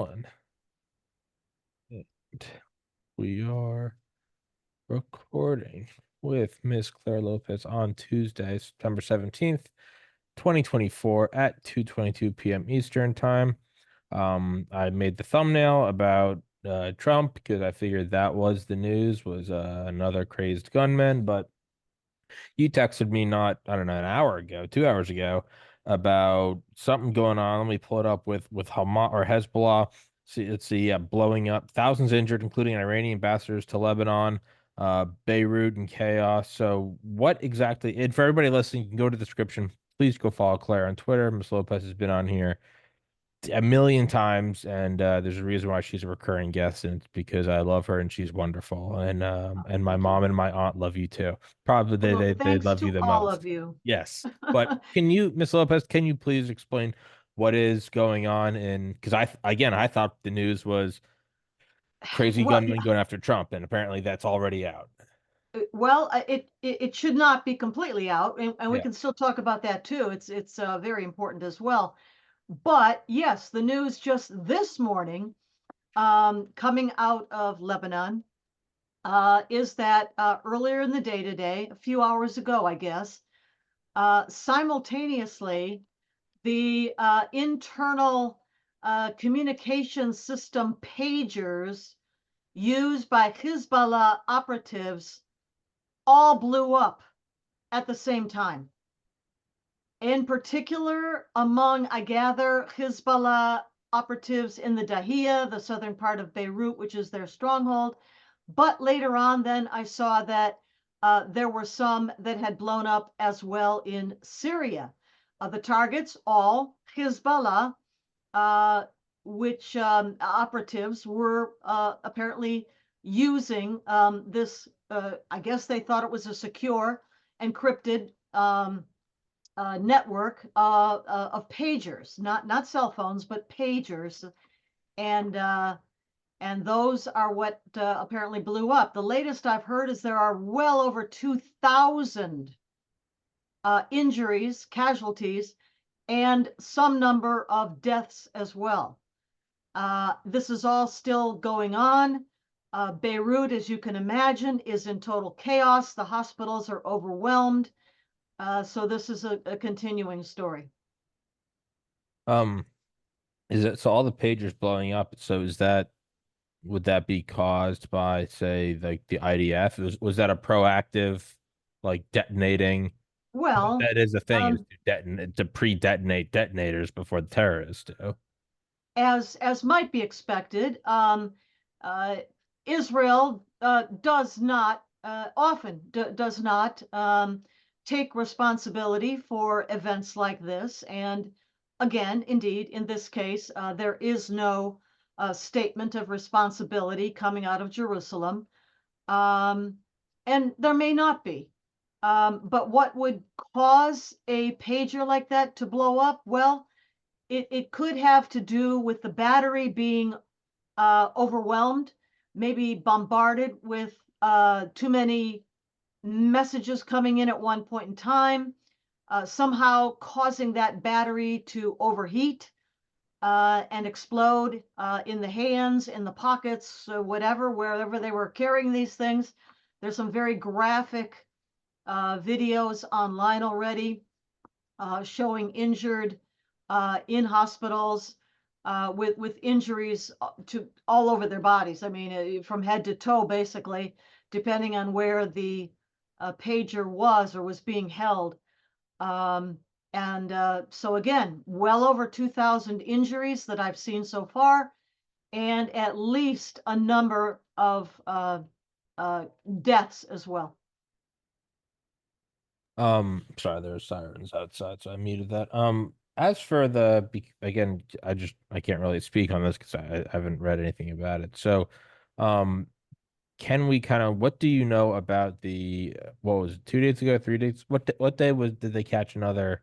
One. And we are recording with Miss Clare Lopez on Tuesday, September 17th, 2024 at 2:22 p.m. Eastern time. I made the thumbnail about Trump because I figured that was the news, was another crazed gunman, but you texted me not, I don't know, an hour ago, 2 hours ago, about something going on. Let me pull it up with Hamas or Hezbollah. See, let's see, yeah, blowing up, thousands injured, including Iranian ambassadors to Lebanon, Beirut and chaos. So, what exactly? And for everybody listening, you can go to the description. Please go follow Claire on Twitter. Miss Lopez has been on here a million times, and there's a reason why she's a recurring guest, and it's because I love her and she's wonderful, and my Thank you. mom and my aunt love you too. Probably they Well, they they thanks love you to the all of most. you. Yes, but can you, Miss Lopez, can you please explain what is going on? And because I thought the news was crazy Well, gunman going after Trump, and apparently that's already out. it should not be completely out, and we Yeah. can still talk about that too. It's very important as well. But yes, the news just this morning, coming out of Lebanon, is that earlier in the day today, a few hours ago, I guess, simultaneously, the internal communication system pagers used by Hezbollah operatives all blew up at the same time. In particular, among, I gather, Hezbollah operatives in the Dahia, the southern part of Beirut, which is their stronghold. But later on, then I saw that there were some that had blown up as well in Syria. The targets, all Hezbollah, which operatives were apparently using this. I guess they thought it was a secure, encrypted network of pagers, not cell phones, but pagers, and and those are what apparently blew up. The latest I've heard is there are well over 2,000 injuries, casualties, and some number of deaths as well. This is all still going on. Beirut, as you can imagine, is in total chaos. The hospitals are overwhelmed. So this is a continuing story. Um, is it so all the pagers blowing up? So is that would that be caused by, say, like the IDF? Was that a proactive, like detonating? Well, That is the thing, is um, to pre-detonate detonators before the terrorists do. as might be expected, uh, Israel does not does not take responsibility for events like this. And again, indeed, in this case, there is no statement of responsibility coming out of Jerusalem, um, and there may not be. But what would cause a pager like that to blow up? Well, it could have to do with the battery being overwhelmed, maybe bombarded with too many messages coming in at one point in time, somehow causing that battery to overheat and explode in the hands, in the pockets, whatever, wherever they were carrying these things. There's some very graphic videos online already showing injured in hospitals with injuries to all over their bodies. I mean, from head to toe, basically, depending on where the pager was or was being held. Um, and so again, well over 2,000 injuries that I've seen so far, and at least a number of deaths as well. Sorry, there's sirens outside, so I muted that. As for again, I can't really speak on this because I haven't read anything about it. So, um, can we kind of what do you know about the what was it, 2 days ago, 3 days? What day was did they catch another?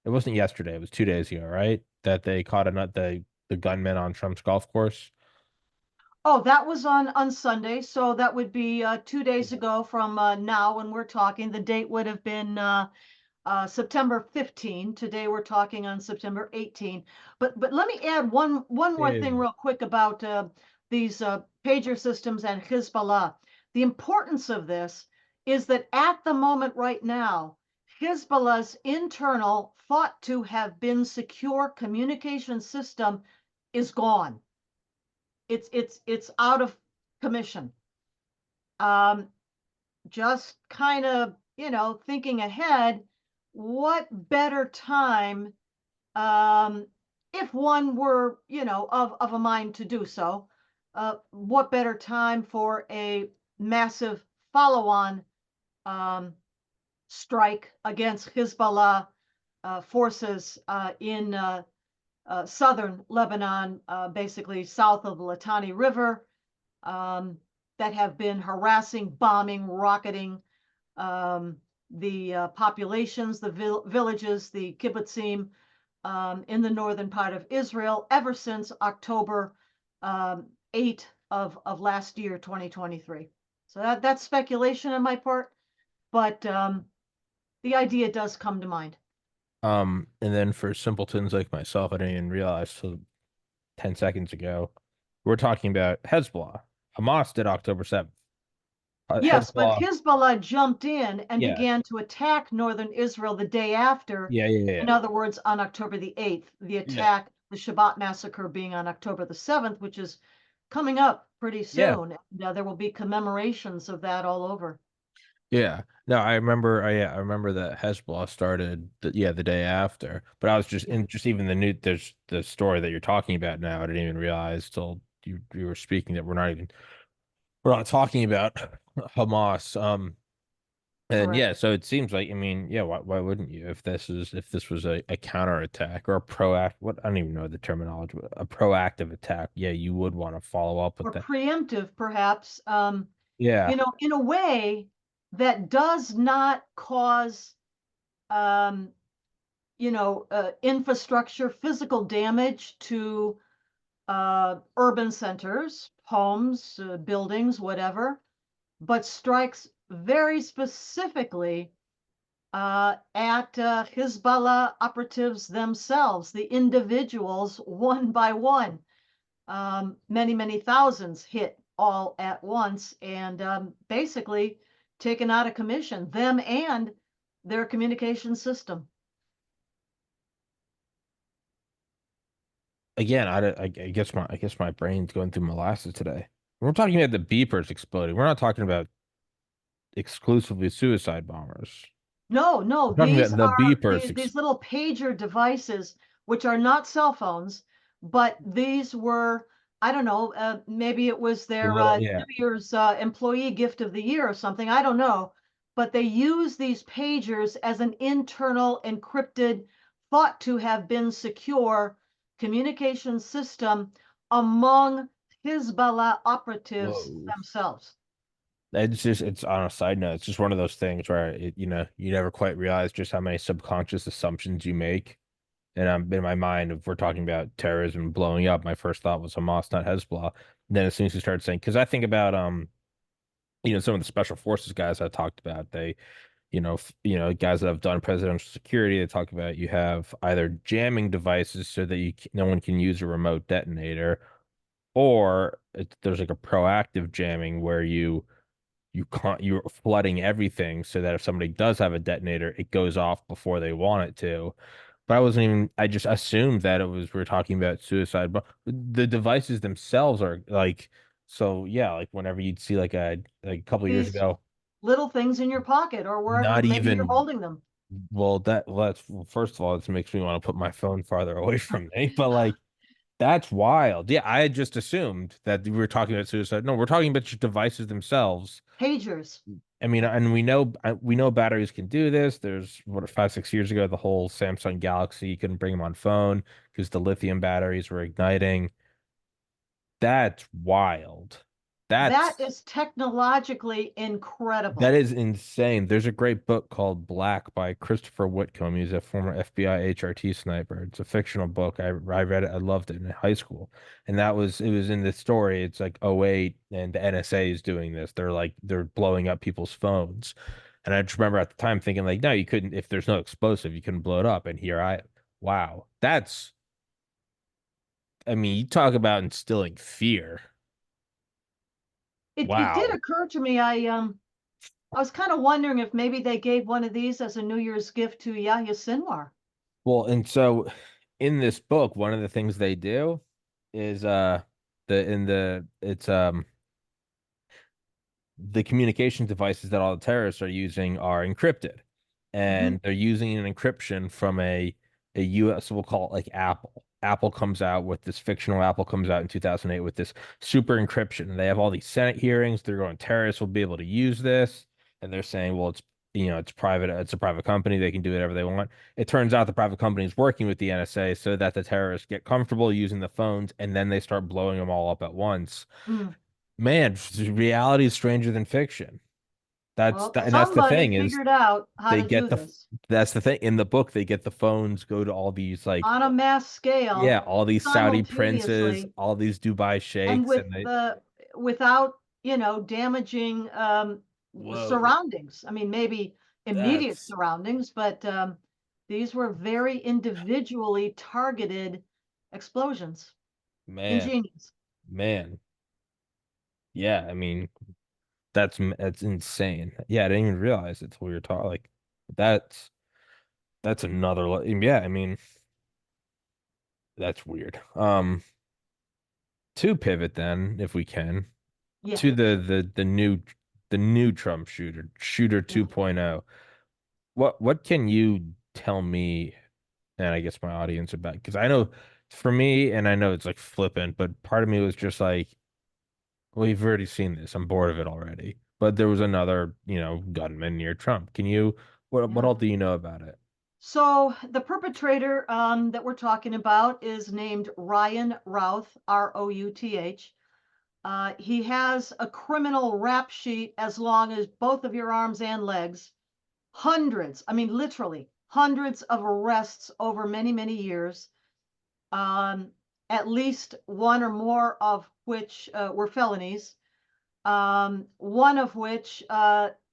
It wasn't yesterday. It was 2 days ago, right? That they caught another the gunman on Trump's golf course. Oh, that was on Sunday, so that would be 2 days Yeah. ago from now when we're talking. The date would have been September 15. Today we're talking on September 18. But let me add one more thing Yeah. real quick about these pager systems and Hezbollah. The importance of this is that at the moment right now, Hezbollah's internal thought to have been secure communication system is gone. It's out of commission. Um, just kind of, thinking ahead, what better time, um, if one were, of a mind to do so, what better time for a massive follow-on um, strike against Hezbollah forces in southern Lebanon, basically south of the Litani River, um, that have been harassing, bombing, rocketing um, the populations, the villages, the kibbutzim in the northern part of Israel ever since October 8 of last year, 2023. So that's speculation on my part, but the idea does come to mind. And then for simpletons like myself, I didn't even realize till 10 seconds ago, we're talking about Hezbollah. Hamas did October 7th. Yes, but Hezbollah, Hezbollah jumped in and yeah, began to attack northern Israel the day after. yeah. In other words, on October the 8th, the Yeah. attack, the Shabbat massacre being on October the 7th, which is coming up pretty Yeah. soon. And, there will be commemorations of that all over. Yeah. No, I remember. I remember that Hezbollah started. The day after. But I was just Yeah. in just even the new. There's the story that you're talking about now. I didn't even realize till you were speaking that we're not talking about Hamas. And yeah, Correct. so it seems like, I mean, yeah, why wouldn't you if this was a counterattack or a proact what I don't even know the terminology, but a proactive attack, yeah, you would want to follow up with Or that. preemptive, perhaps, Yeah. in a way that does not cause, um, infrastructure, physical damage to urban centers, homes, buildings, whatever, but strikes very specifically at Hezbollah operatives themselves, the individuals, one by one. Many, many thousands hit all at once and basically taken out of commission, them and their communication system. Again, I guess my brain's going through molasses today. We're talking about the beepers exploding. We're not talking about exclusively suicide bombers. No, no, We're talking these about the are beepers these, ex these little pager devices, which are not cell phones, but these were, I don't know, maybe it was the their little, yeah. New Year's employee gift of the year or something. I don't know. But they use these pagers as an internal encrypted, thought to have been secure communication system among Hezbollah operatives Whoa. themselves. It's on a side note, it's just one of those things where you never quite realize just how many subconscious assumptions you make. And I'm in my mind, if we're talking about terrorism blowing up, my first thought was Hamas, not Hezbollah. And then as soon as you start saying, because I think about some of the special forces guys I talked about, they, guys that have done presidential security, they talk about you have either jamming devices so that no one can use a remote detonator, or there's like a proactive jamming where you're flooding everything so that if somebody does have a detonator, it goes off before they want it to. But I just assumed that we were talking about suicide, but the devices themselves are like, so yeah, like whenever you'd see like a couple years These ago, little things in your pocket or wherever not maybe you're even, holding them. first of all, it makes me want to put my phone farther away from me, but like, that's wild. Yeah, I had just assumed that we were talking about suicide. No, we're talking about just devices themselves. Pagers. I mean, and we know batteries can do this. There's what 5, 6 years ago, the whole Samsung Galaxy, you couldn't bring them on phone because the lithium batteries were igniting. That's wild. That That's is technologically that incredible. is insane. There's a great book called Black by Christopher Whitcomb. He's a former FBI HRT sniper. It's a fictional book. I read it. I loved it in high school. And it was in the story. It's like '08 and the NSA is doing this. They're blowing up people's phones. And I just remember at the time thinking like, no, you couldn't, if there's no explosive, you couldn't blow it up. And here wow, I mean, you talk about instilling fear. It did Wow. occur to me, I was kind of wondering if maybe they gave one of these as a New Year's gift to Yahya Sinwar. Well, and so in this book, one of the things they do is the in the it's the communication devices that all the terrorists are using are encrypted, Hmm. and they're using an encryption from a US, we'll call it like Apple. Apple comes out with this fictional Apple comes out in 2008 with this super encryption. And they have all these Senate hearings. They're going, terrorists will be able to use this, and they're saying, well, it's private, it's a private company. They can do whatever they want. It turns out the private company is working with the NSA so that the terrorists get comfortable using the phones, and then they start blowing them all up at once. Mm. Man, reality is stranger than fiction. Well, And that's the somebody thing is figured out how they to get do the this that's the thing in the book. They get the phones, go to all these like, on a mass yeah, scale all these Saudi princes, simultaneously all these Dubai and sheikhs, with and they the without, damaging whoa, surroundings. I mean, maybe immediate that's surroundings, but these were very individually targeted explosions. man, Ingenious. man, yeah. I mean, that's insane. Yeah, I didn't even realize it till we were talking. Like that's that's another. Yeah, I mean, that's weird. To pivot then, if we can, Yeah. to the new Trump shooter Yeah. 2.0. What can you tell me, and I guess my audience about, because I know for me, and I know it's like flippant, but part of me was just like, well, you've already seen this. I'm bored of it already. But there was another, gunman near Trump. What Yeah. all do you know about it? So the perpetrator that we're talking about is named Ryan Routh, Routh. He has a criminal rap sheet as long as both of your arms and legs. Hundreds, I mean, literally hundreds of arrests over many, many years. Um, at least one or more of which were felonies. One of which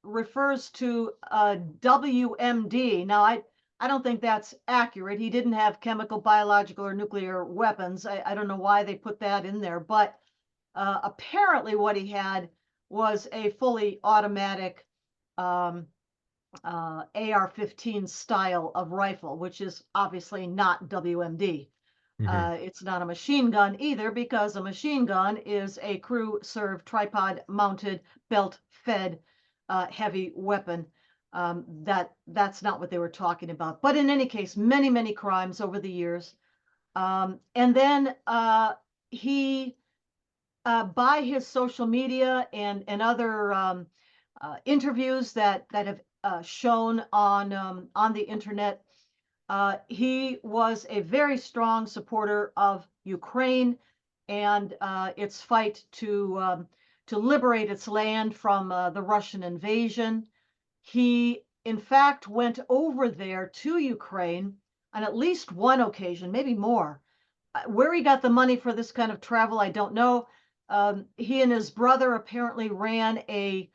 refers to WMD. Now, I don't think that's accurate. He didn't have chemical, biological, or nuclear weapons. I don't know why they put that in there, but apparently what he had was a fully automatic um, AR-15 style of rifle, which is obviously not WMD. Hmm. It's not a machine gun either, because a machine gun is a crew served, tripod mounted, belt fed heavy weapon. That's not what they were talking about. But in any case, many, many crimes over the years. And then he, by his social media and other interviews that have shown on the internet, he was a very strong supporter of Ukraine and its fight to liberate its land from the Russian invasion. He, in fact, went over there to Ukraine on at least one occasion, maybe more. Where he got the money for this kind of travel, I don't know. He and his brother apparently ran a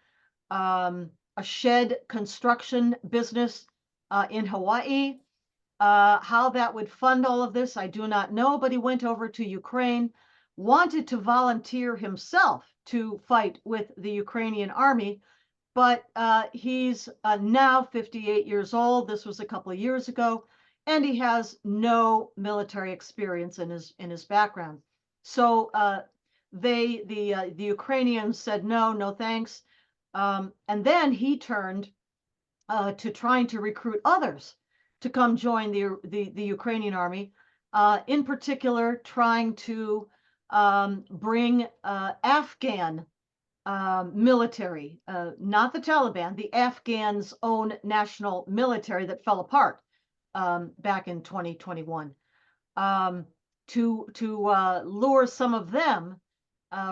shed construction business in Hawaii. How that would fund all of this, I do not know, but he went over to Ukraine, wanted to volunteer himself to fight with the Ukrainian army, but he's now 58 years old. This was a couple of years ago, and he has no military experience in his background. So the Ukrainians said no, no thanks, and then he turned to trying to recruit others to come join the Ukrainian army, in particular trying to bring Afghan military, not the Taliban, the Afghans' own national military that fell apart back in 2021, um, to lure some of them,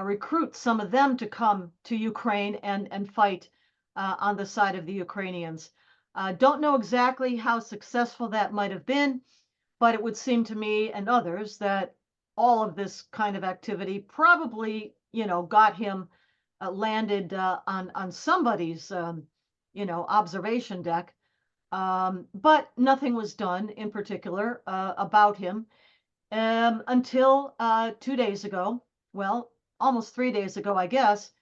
recruit some of them to come to Ukraine and fight on the side of the Ukrainians. Don't know exactly how successful that might have been, but it would seem to me and others that all of this kind of activity probably, got him landed on somebody's observation deck. But nothing was done in particular about him until 2 days ago. Well, almost 3 days ago, I guess.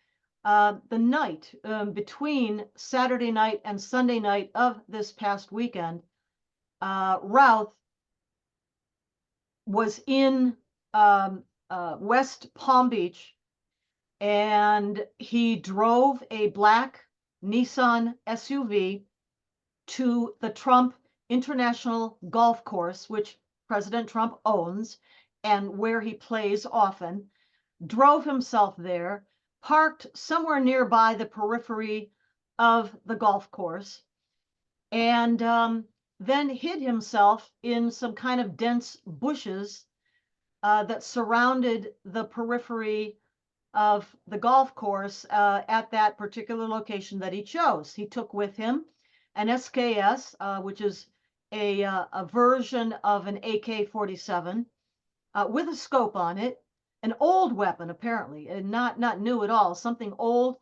The night between Saturday night and Sunday night of this past weekend, Routh was in West Palm Beach, and he drove a black Nissan SUV to the Trump International Golf Course, which President Trump owns and where he plays often, drove himself there, parked somewhere nearby the periphery of the golf course, and then hid himself in some kind of dense bushes that surrounded the periphery of the golf course at that particular location that he chose. He took with him an SKS, which is a version of an AK-47 with a scope on it, an old weapon apparently, and not new at all, something old,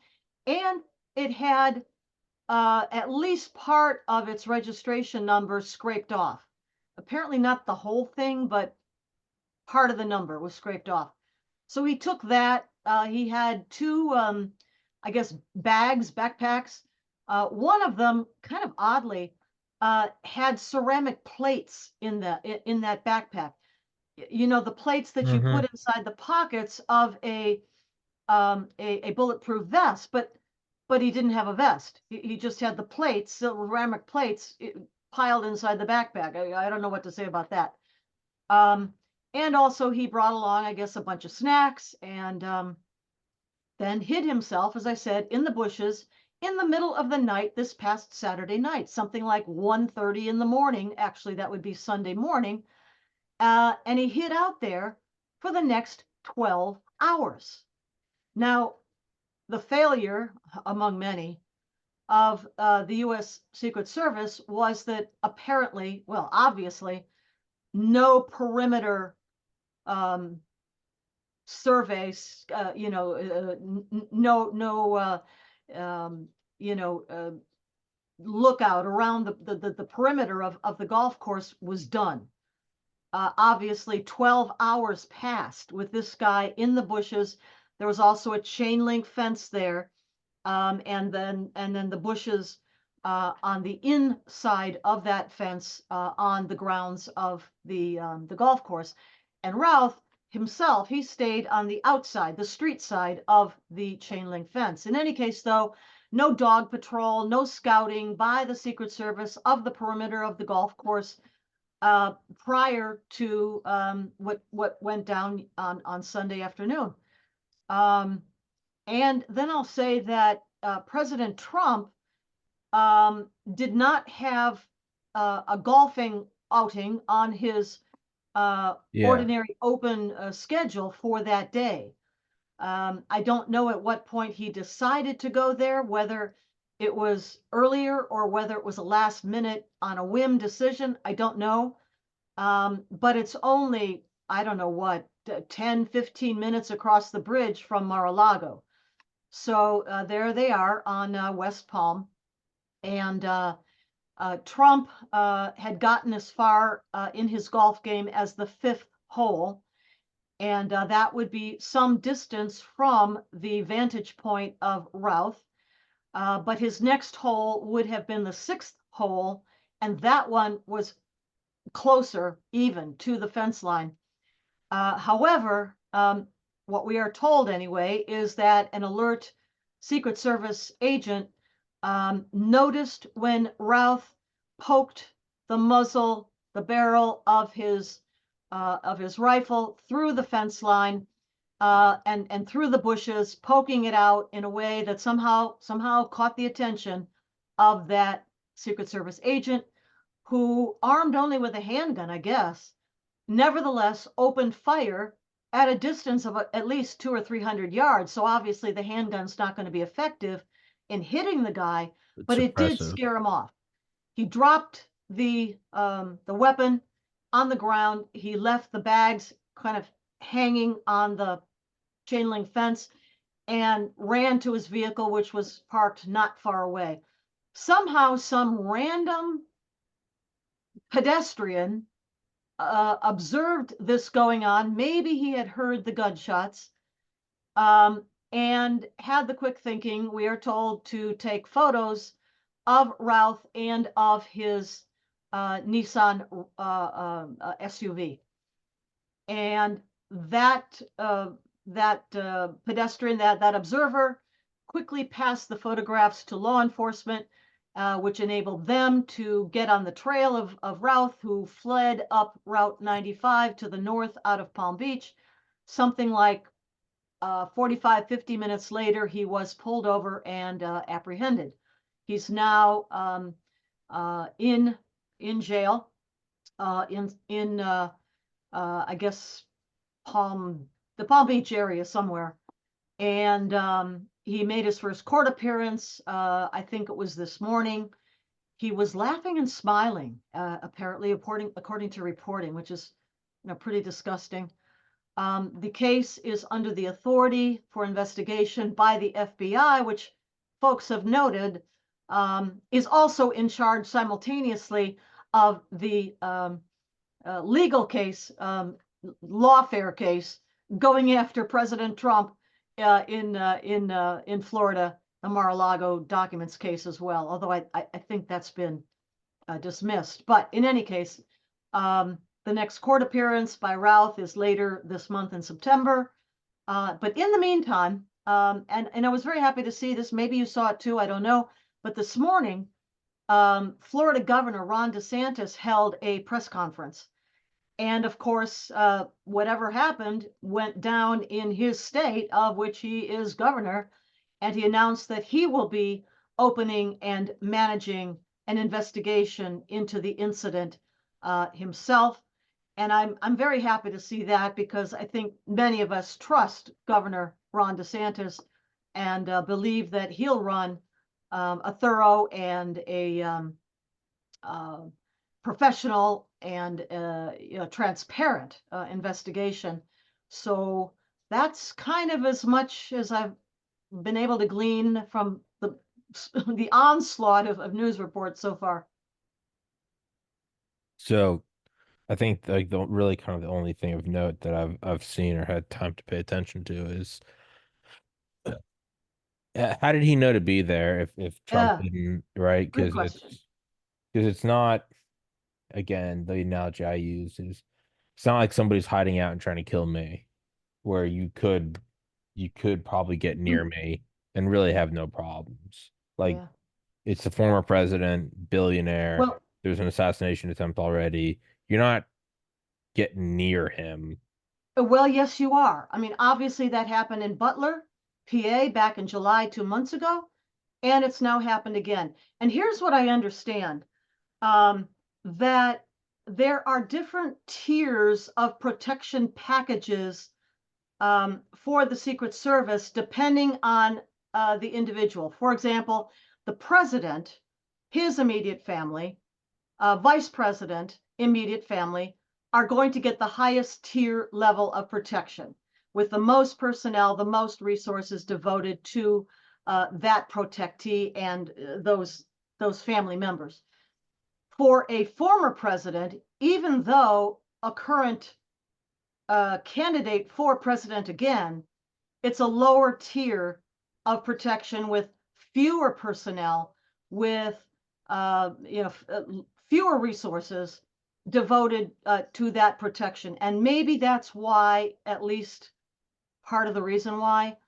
and it had at least part of its registration number scraped off. Apparently not the whole thing, but part of the number was scraped off. So he took that. He had two, I guess, backpacks. One of them, kind of oddly, had ceramic plates in that backpack. The plates that you Mm-hmm. put inside the pockets of a bulletproof vest, but he didn't have a vest. He just had the plates, ceramic plates, piled inside the backpack. I don't know what to say about that. And also he brought along, I guess, a bunch of snacks, and then hid himself, as I said, in the bushes in the middle of the night this past Saturday night, something like 1:30 in the morning. Actually, that would be Sunday morning. And he hid out there for the next 12 hours. Now, the failure, among many, of the U.S. Secret Service was that apparently, well, obviously, no perimeter surveys, no, lookout around the perimeter of the golf course was done. Obviously, 12 hours passed with this guy in the bushes. There was also a chain link fence there, and then the bushes on the inside of that fence on the grounds of the golf course. And Ralph himself, he stayed on the outside, the street side of the chain link fence. In any case, though, no dog patrol, no scouting by the Secret Service of the perimeter of the golf course prior to what went down on Sunday afternoon. And then I'll say that President Trump did not have a golfing outing on his Yeah. ordinary open schedule for that day. I don't know at what point he decided to go there, whether it was earlier or whether it was a last minute on a whim decision. I don't know. But it's only, I don't know what, 10, 15 minutes across the bridge from Mar-a-Lago. So there they are on West Palm. And Trump had gotten as far in his golf game as the fifth hole. And that would be some distance from the vantage point of Routh. But his next hole would have been the sixth hole. And that one was closer even to the fence line. However, what we are told anyway is that an alert Secret Service agent noticed when Routh poked the muzzle, the barrel of his rifle through the fence line and through the bushes, poking it out in a way that somehow caught the attention of that Secret Service agent, who, armed only with a handgun, I guess, nevertheless opened fire at a distance of at least 200 or 300 yards. So obviously the handgun's not going to be effective in hitting the guy, It's but it did suppressive. scare him off. He dropped the weapon on the ground. He left the bags kind of hanging on the chain link fence and ran to his vehicle, which was parked not far away. somehow some random pedestrian observed this going on. Maybe he had heard the gunshots, and had the quick thinking, we are told, to take photos of Routh and of his Nissan SUV. And that pedestrian, that observer, quickly passed the photographs to law enforcement, which enabled them to get on the trail of Routh, who fled up Route 95 to the north out of Palm Beach. Something like 45, 50 minutes later, he was pulled over and apprehended. He's now in jail in I guess the Palm Beach area somewhere. And he made his first court appearance. I think it was this morning. He was laughing and smiling, apparently, according to reporting, which is, pretty disgusting. The case is under the authority for investigation by the FBI, which folks have noted is also in charge simultaneously of the legal case, lawfare case going after President Trump in Florida, the Mar-a-Lago documents case as well. Although I think that's been dismissed. But in any case, the next court appearance by Routh is later this month in September. But in the meantime, and I was very happy to see this. Maybe you saw it too. I don't know. But this morning, Florida Governor Ron DeSantis held a press conference. And of course, whatever happened went down in his state, of which he is governor. And he announced that he will be opening and managing an investigation into the incident himself. And I'm very happy to see that, because I think many of us trust Governor Ron DeSantis and believe that he'll run a thorough and a professional and transparent investigation. So that's kind of as much as I've been able to glean from the onslaught of news reports so far. So I think like the really kind of the only thing of note that I've seen or had time to pay attention to is how did he know to be there if Trump Yeah, didn't, right? good question. Because it's not, again, the analogy I use is it's not like somebody's hiding out and trying to kill me, where you could probably get near me and really have no problems. Like, Yeah. it's the former president, billionaire. Well, There's an assassination attempt already. You're not getting near him. yes, you are. I mean, obviously that happened in Butler, PA, back in July 2 months ago, and it's now happened again. And here's what I understand. That there are different tiers of protection packages for the Secret Service depending on the individual. For example, the president, his immediate family, vice president, immediate family, are going to get the highest tier level of protection, with the most personnel, the most resources devoted to that protectee and those family members. For a former president, even though a current candidate for president again, it's a lower tier of protection with fewer personnel, with fewer resources devoted to that protection. And maybe that's why, at least part of the reason why,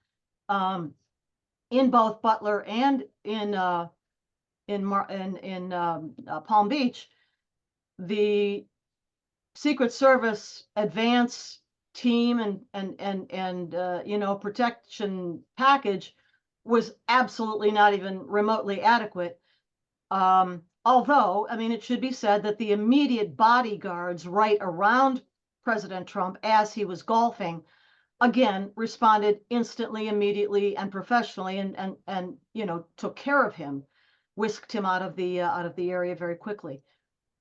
in both Butler and in Palm Beach, the Secret Service advance team and protection package was absolutely not even remotely adequate. Although, I mean, it should be said that the immediate bodyguards right around President Trump as he was golfing, again, responded instantly, immediately, and professionally, and took care of him, whisked him out of the area very quickly.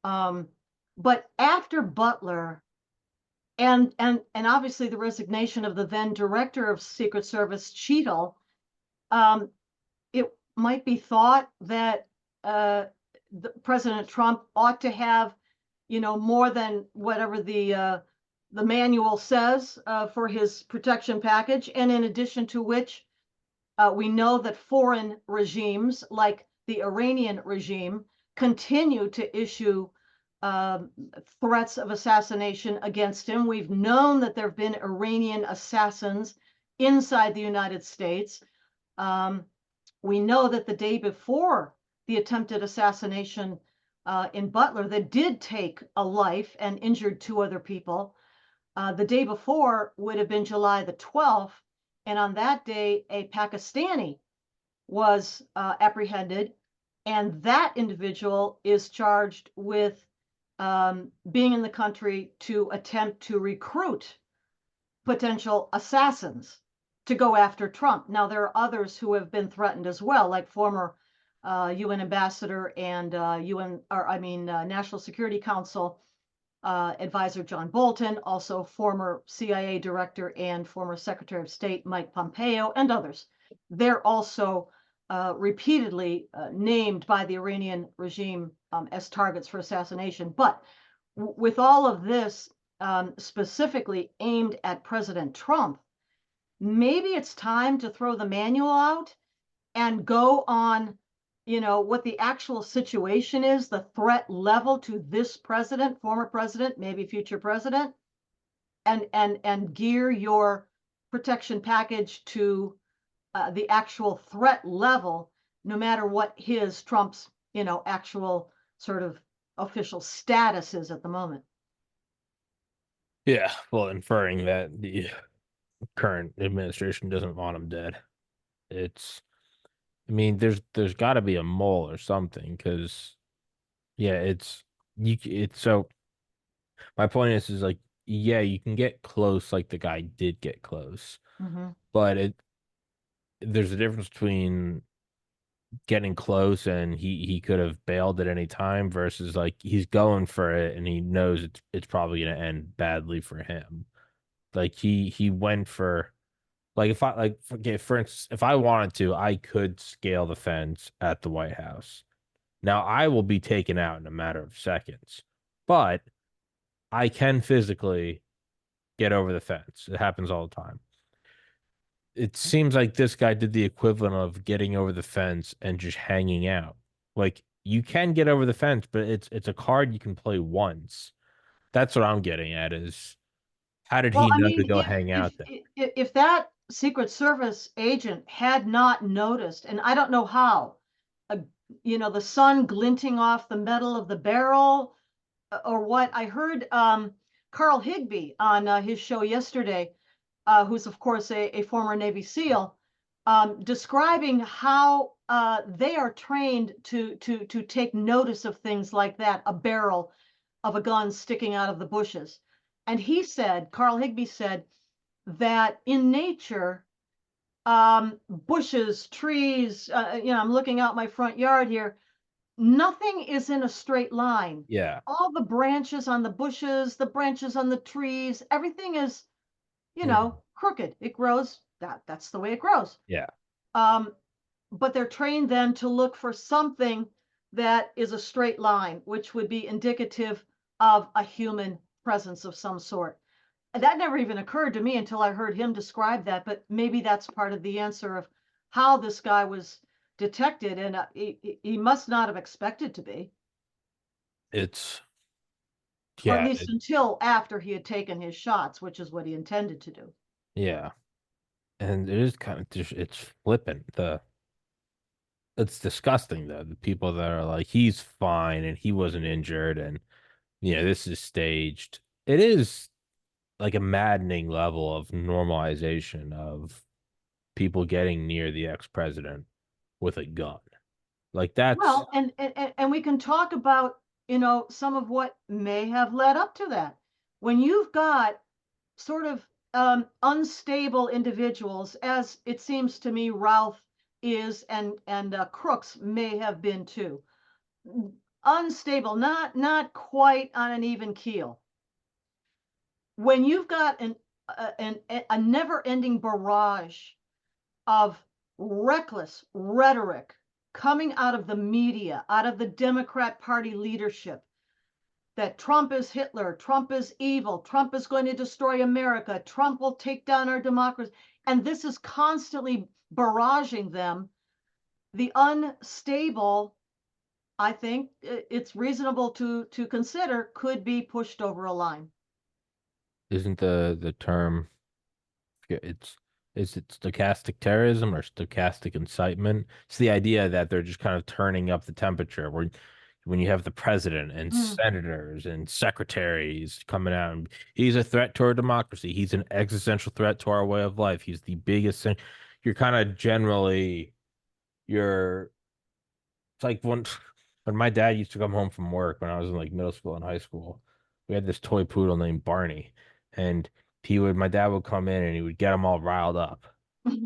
But after Butler and obviously the resignation of the then director of Secret Service, Cheadle, it might be thought that President Trump ought to have, more than whatever the manual says for his protection package, and in addition to which, we know that foreign regimes like the Iranian regime continue to issue threats of assassination against him. We've known that there have been Iranian assassins inside the United States. We know that the day before the attempted assassination in Butler, that did take a life and injured two other people. The day before would have been July the 12th. And on that day, a Pakistani was apprehended. And that individual is charged with being in the country to attempt to recruit potential assassins to go after Trump. Now, there are others who have been threatened as well, like former UN ambassador and National Security Council advisor John Bolton, also former CIA director and former Secretary of State Mike Pompeo, and others. They're also repeatedly named by the Iranian regime as targets for assassination. But with all of this specifically aimed at President Trump, maybe it's time to throw the manual out and go on, what the actual situation is, the threat level to this president, former president, maybe future president, and gear your protection package to the actual threat level, no matter what Trump's, actual sort of official status is at the moment. Yeah, well, inferring that the current administration doesn't want him dead. I mean, there's got to be a mole or something, because yeah, it's so. My point is like, yeah, you can get close, like the guy did get close, Mm-hmm. but there's a difference between getting close and he could have bailed at any time versus like he's going for it and he knows it's probably going to end badly for him. Like he went for, like, if I, like, okay, for instance, if I wanted to, I could scale the fence at the White House. Now I will be taken out in a matter of seconds, but I can physically get over the fence. It happens all the time. It seems like this guy did the equivalent of getting over the fence and just hanging out. Like, you can get over the fence, but it's a card you can play once. That's what I'm getting at, is how did Well, he I know mean, to go hang out there? if that Secret Service agent had not noticed, and I don't know how, uh, the sun glinting off the metal of the barrel, or what. I heard Carl Higbie on his show yesterday, who's of course a former Navy SEAL, describing how they are trained to take notice of things like that, a barrel of a gun sticking out of the bushes. And Carl Higbie said that in nature, bushes, trees, I'm looking out my front yard here, nothing is in a straight line. Yeah. All the branches on the bushes, the branches on the trees, everything is, Mhm. crooked. It grows, that's the way it grows. Yeah. Um, but they're trained then to look for something that is a straight line, which would be indicative of a human presence of some sort. That never even occurred to me until I heard him describe that, but maybe that's part of the answer of how this guy was detected, and he must not have expected to be, It's or at yeah, least until after he had taken his shots, which is what he intended to do. yeah. And it is kind of just, it's flippant. It's disgusting though. The people that are like, he's fine and he wasn't injured, and this is staged. It is like a maddening level of normalization of people getting near the ex-president with a gun. Like, that's, Well, and we can talk about, some of what may have led up to that. When you've got sort of unstable individuals, as it seems to me Ralph is, and Crooks may have been too, unstable, not quite on an even keel. When you've got a never-ending barrage of reckless rhetoric coming out of the media, out of the Democrat Party leadership, that Trump is Hitler, Trump is evil, Trump is going to destroy America, Trump will take down our democracy. And this is constantly barraging them. The unstable, I think it's reasonable to consider, could be pushed over a line. Isn't the term, it's is it stochastic terrorism or stochastic incitement? It's the idea that they're just kind of turning up the temperature where when you have the president and Mm, senators and secretaries coming out and he's a threat to our democracy. He's an existential threat to our way of life. He's the biggest thing. You're kind of generally you're it's like when my dad used to come home from work when I was in like middle school and high school, we had this toy poodle named Barney. And my dad would come in and he would get them all riled up.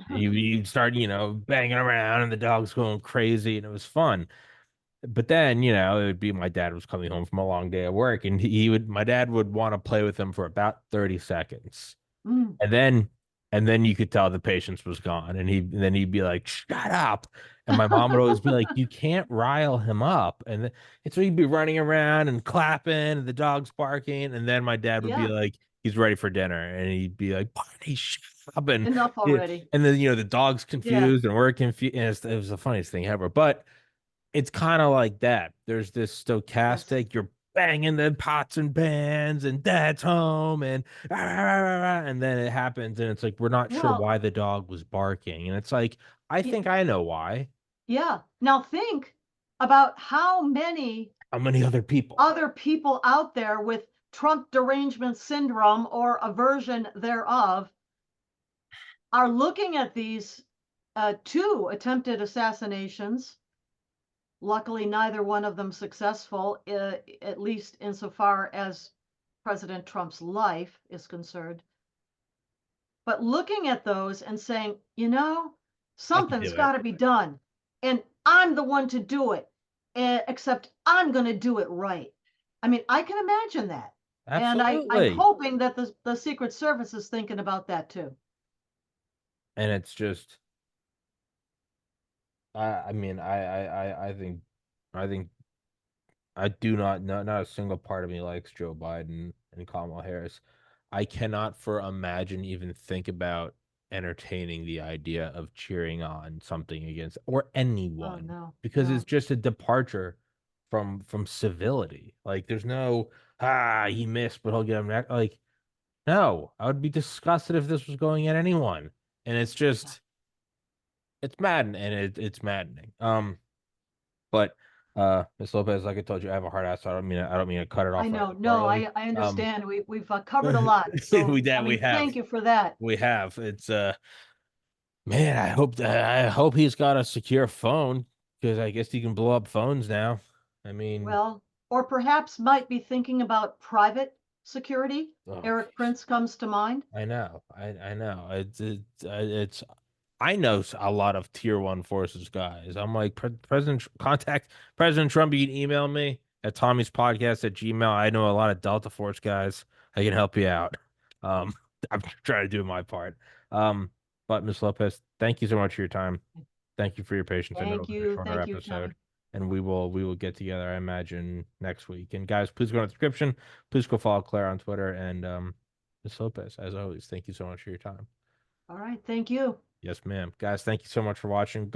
He'd start, banging around and the dog's going crazy and it was fun. But then, it would be my dad was coming home from a long day at work and my dad would want to play with him for about 30 seconds. mm, And then you could tell the patience was gone. And then he'd be like, shut up. And my mom would always be like, you can't rile him up. And so he'd be running around and clapping and the dog's barking. And then my dad would be yeah, like, he's ready for dinner. And he'd be like, Barney, shut up. And enough yeah, already. and then the dog's Yeah, confused and we're confused. And it was the funniest thing ever. But it's kind of like that. There's this yes. stochastic, you're banging the pots and pans and dad's home and then it happens and it's like we're not sure Well, why the dog was barking. And it's like, I y- think I know why. yeah. Now think about how many How many other people? other people out there with Trump derangement syndrome or a version thereof are looking at these two attempted assassinations. Luckily, neither one of them successful, at least insofar as President Trump's life is concerned. But looking at those and saying, I could something's do it. got to be done. And I'm the one to do it, except I'm going to do it right. I mean, I can imagine that. And I'm Absolutely. hoping that the Secret Service is thinking about that too. And it's just I mean I think I do not a single part of me likes Joe Biden and Kamala Harris. I cannot for imagine even think about entertaining the idea of cheering on something against or Oh, anyone no, because it's no. just a departure from civility. Like there's no he missed but he'll get him next. Like no, I would be disgusted if this was going at anyone. And it's Yeah. just it's maddening and it's maddening. But Miss Lopez, like I told you, I have a hard ass, so I don't mean to cut it I off know. rather No, abruptly. I Um, understand. We've covered a lot. So, we I that we mean, have thank you for that. we have. It's man, I hope he's got a secure phone because I guess he can blow up phones now. I mean, Well, or perhaps might be thinking about private security. oh, Eric Prince comes to mind. I know, I know. It's I know a lot of tier one forces guys. I'm like contact President Trump. You can email me at Tommy's podcast at Gmail. I know a lot of Delta Force guys. I can help you out. Um, I'm trying to do my part. Um, but Miss Lopez, thank you so much for your time. Thank you for your patience. I know it was a shorter Thank you, episode, Tommy. and we will get together. I imagine next week. And guys, please go in the description. Please go follow Claire on Twitter and Miss Lopez. As always, thank you so much for your time. All right, thank you. Yes, ma'am. Guys, thank you so much for watching.